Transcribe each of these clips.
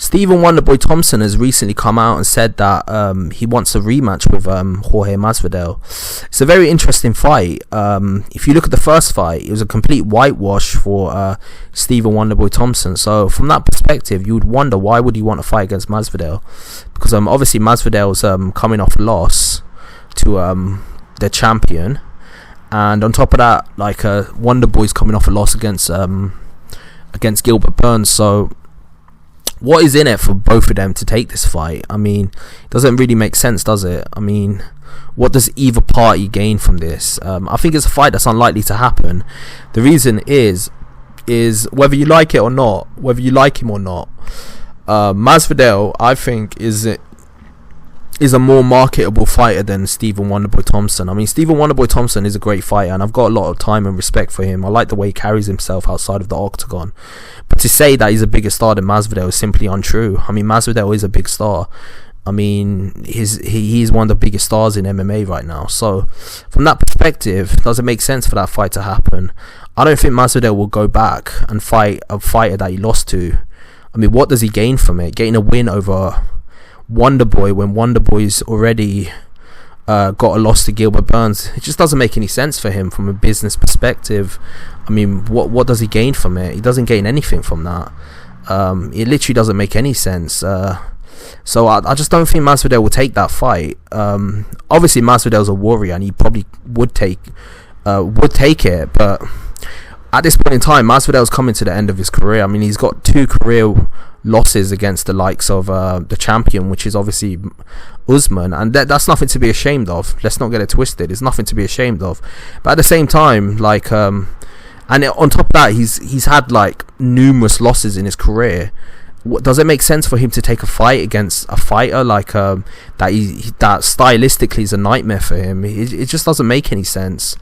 Stephen Wonderboy Thompson has recently come out and said that he wants a rematch with Jorge Masvidal. It's a very interesting fight. If you look at the first fight, it was a complete whitewash for Stephen Wonderboy Thompson. So from that perspective, you would wonder, why would he want to fight against Masvidal? Because obviously Masvidal's coming off a loss to the champion, and on top of that, like Wonderboy's coming off a loss against Gilbert Burns. So what is in it for both of them to take this fight? I mean, it doesn't really make sense, does it? I mean, what does either party gain from this? I think it's a fight that's unlikely to happen. The reason is whether you like it or not, whether you like him or not, Masvidal, I think, is a more marketable fighter than Stephen Wonderboy Thompson. I mean, Stephen Wonderboy Thompson is a great fighter, and I've got a lot of time and respect for him. I like the way he carries himself outside of the octagon. But to say that he's a bigger star than Masvidal is simply untrue. I mean, Masvidal is a big star. I mean, he's one of the biggest stars in MMA right now. So, from that perspective, does it make sense for that fight to happen? I don't think Masvidal will go back and fight a fighter that he lost to. I mean, what does he gain from it? Getting a win over Wonderboy when Wonderboy's already got a loss to Gilbert Burns. It just doesn't make any sense for him from a business perspective. I mean, what does he gain from it? He doesn't gain anything from that. It literally doesn't make any sense. So I just don't think Masvidal will take that fight. Obviously Masvidal's a warrior and he probably would take it, but at this point in time, Masvidal's coming to the end of his career. I mean, he's got 2 career losses against the likes of the champion, which is obviously Usman, and that's nothing to be ashamed of. Let's not get it twisted. It's nothing to be ashamed of. But at the same time, like, and on top of that, he's had like numerous losses in his career. Does it make sense for him to take a fight against a fighter like that stylistically is a nightmare for him? It just doesn't make any sense.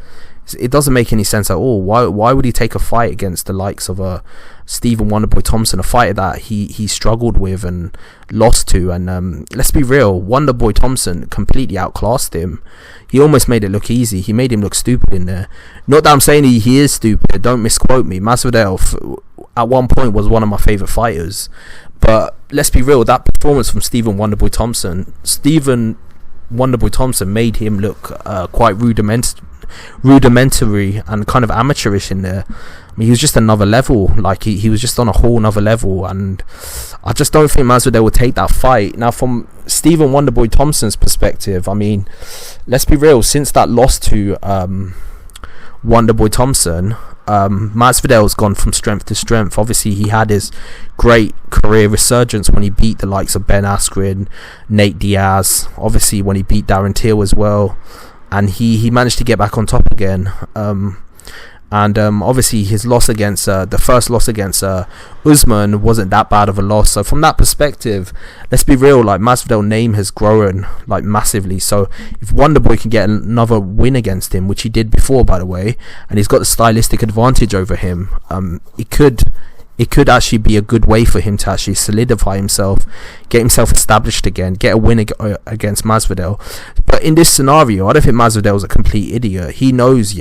It doesn't make any sense at all. Why would he take a fight against the likes of Stephen Wonderboy Thompson, a fighter that he struggled with and lost to? And let's be real, Wonderboy Thompson completely outclassed him. He almost made it look easy. He made him look stupid in there. Not that I'm saying he is stupid, don't misquote me. Masvidal at one point was one of my favourite fighters, but let's be real, that performance from Stephen Wonderboy Thompson made him look quite rudimentary and kind of amateurish in there. I mean, he was just another level. Like he was just on a whole nother level, and I just don't think Masvidal would take that fight. Now, from Stephen Wonderboy Thompson's perspective, I mean, let's be real, since that loss to Wonderboy Thompson, Masvidal's gone from strength to strength. Obviously, he had his great career resurgence when he beat the likes of Ben Askren, Nate Diaz, obviously when he beat Darren Till as well, and he managed to get back on top again. Obviously his loss against the first loss against Usman wasn't that bad of a loss. So from that perspective, let's be real, like, Masvidal's name has grown like massively. So if Wonderboy can get another win against him, which he did before, by the way, and he's got the stylistic advantage over him, it could actually be a good way for him to actually solidify himself, get himself established again, get a win against Masvidal. But in this scenario, I don't think Masvidal's a complete idiot. He knows,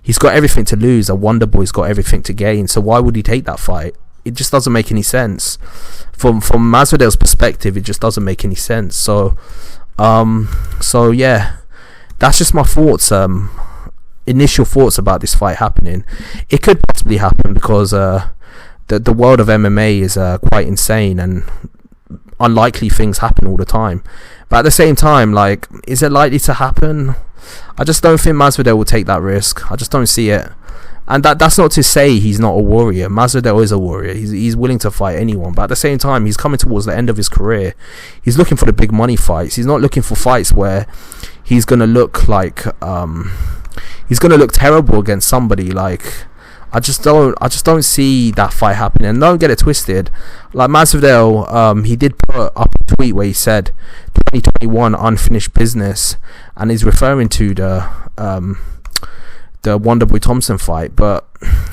he's got everything to lose, and Wonderboy's got everything to gain. So why would he take that fight? It just doesn't make any sense. From Masvidal's perspective, it just doesn't make any sense. So yeah, that's just my thoughts. Initial thoughts about this fight happening. It could possibly happen because the world of MMA is quite insane, and unlikely things happen all the time. But at the same time, like, is it likely to happen? I just don't think Masvidal will take that risk. I just don't see it. And that's not to say he's not a warrior. Masvidal is a warrior. He's willing to fight anyone. But at the same time, he's coming towards the end of his career. He's looking for the big money fights. He's not looking for fights where he's gonna look like he's gonna look terrible against somebody. Like, I just don't see that fight happening. And don't get it twisted, like, Masvidal, he did put up a tweet where he said 2021 unfinished business, and he's referring to the Wonderboy Thompson fight. But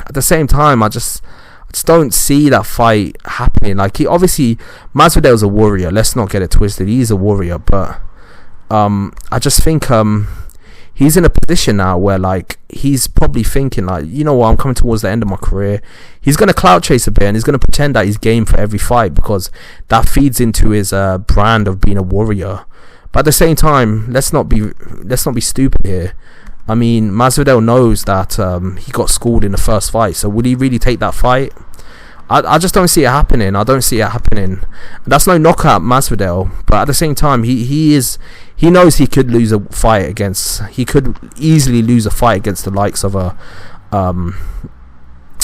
at the same time, I just don't see that fight happening. Like, Masvidal's a warrior, let's not get it twisted, he's a warrior, but I just think he's in a position now where like he's probably thinking like, you know what, I'm coming towards the end of my career. He's going to clout chase a bit, and he's going to pretend that he's game for every fight, because that feeds into his brand of being a warrior. But at the same time, let's not be stupid here. I mean, Masvidal knows that he got schooled in the first fight, so would he really take that fight? I just don't see it happening. I don't see it happening. That's no knock at Masvidal, but at the same time, he knows he could lose a fight against. He could easily lose a fight against the likes of a.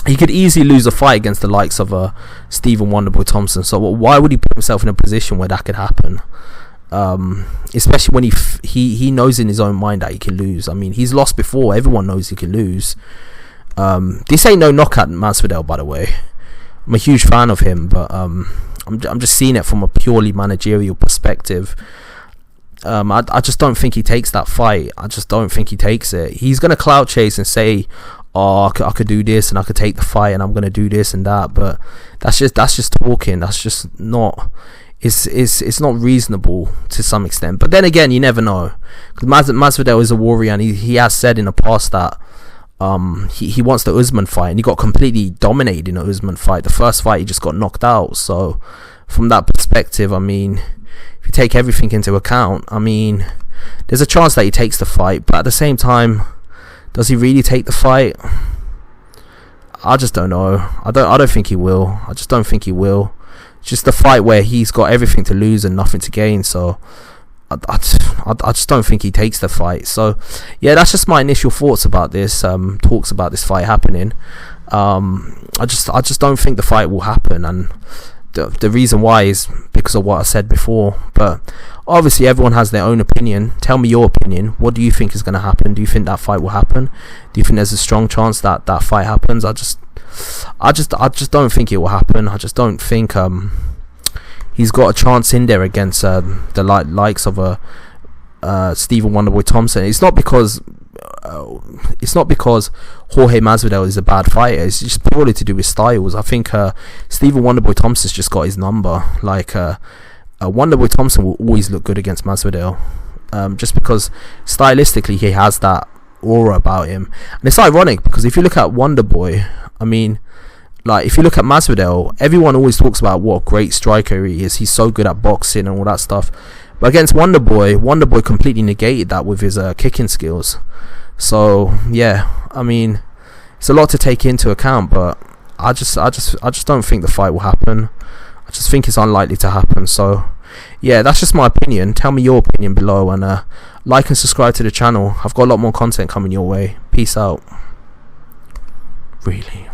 He could easily lose a fight against the likes of a Stephen Wonderboy Thompson. So why would he put himself in a position where that could happen? Especially when he knows in his own mind that he can lose. I mean, he's lost before. Everyone knows he can lose. This ain't no knock at Masvidal, by the way. I'm a huge fan of him, but I'm just seeing it from a purely managerial perspective. I just don't think he takes that fight. I just don't think he takes it. He's gonna clout chase and say, "Oh, I could do this and I could take the fight and I'm gonna do this and that," but that's just talking. That's just not. It's not reasonable to some extent. But then again, you never know, because Masvidal is a warrior, and he has said in the past that he wants the Usman fight, and he got completely dominated in the Usman fight. The first fight he just got knocked out. So from that perspective, I mean, if you take everything into account, I mean, there's a chance that he takes the fight, but at the same time, does he really take the fight? I just don't know. I don't think he will. I just don't think he will. It's just the fight where he's got everything to lose and nothing to gain, so I just don't think he takes the fight. So yeah, that's just my initial thoughts about this, talks about this fight happening. I just don't think the fight will happen, and the reason why is because of what I said before. But obviously everyone has their own opinion. Tell me your opinion. What do you think is going to happen? Do you think that fight will happen? Do you think there's a strong chance that that fight happens? I just don't think it will happen. I just don't think he's got a chance in there against the likes of Stephen Wonderboy Thompson. It's not because Jorge Masvidal is a bad fighter. It's just purely to do with styles. I think Stephen Wonderboy Thompson's just got his number. Like Wonderboy Thompson will always look good against Masvidal, just because stylistically he has that aura about him. And it's ironic because if you look at Wonderboy, I mean, like if you look at Masvidal, everyone always talks about what a great striker he is. He's so good at boxing and all that stuff. But against Wonderboy completely negated that with his kicking skills. So yeah, I mean, it's a lot to take into account, but I just don't think the fight will happen. I just think it's unlikely to happen. So yeah, that's just my opinion. Tell me your opinion below, and like and subscribe to the channel. I've got a lot more content coming your way. Peace out. Really.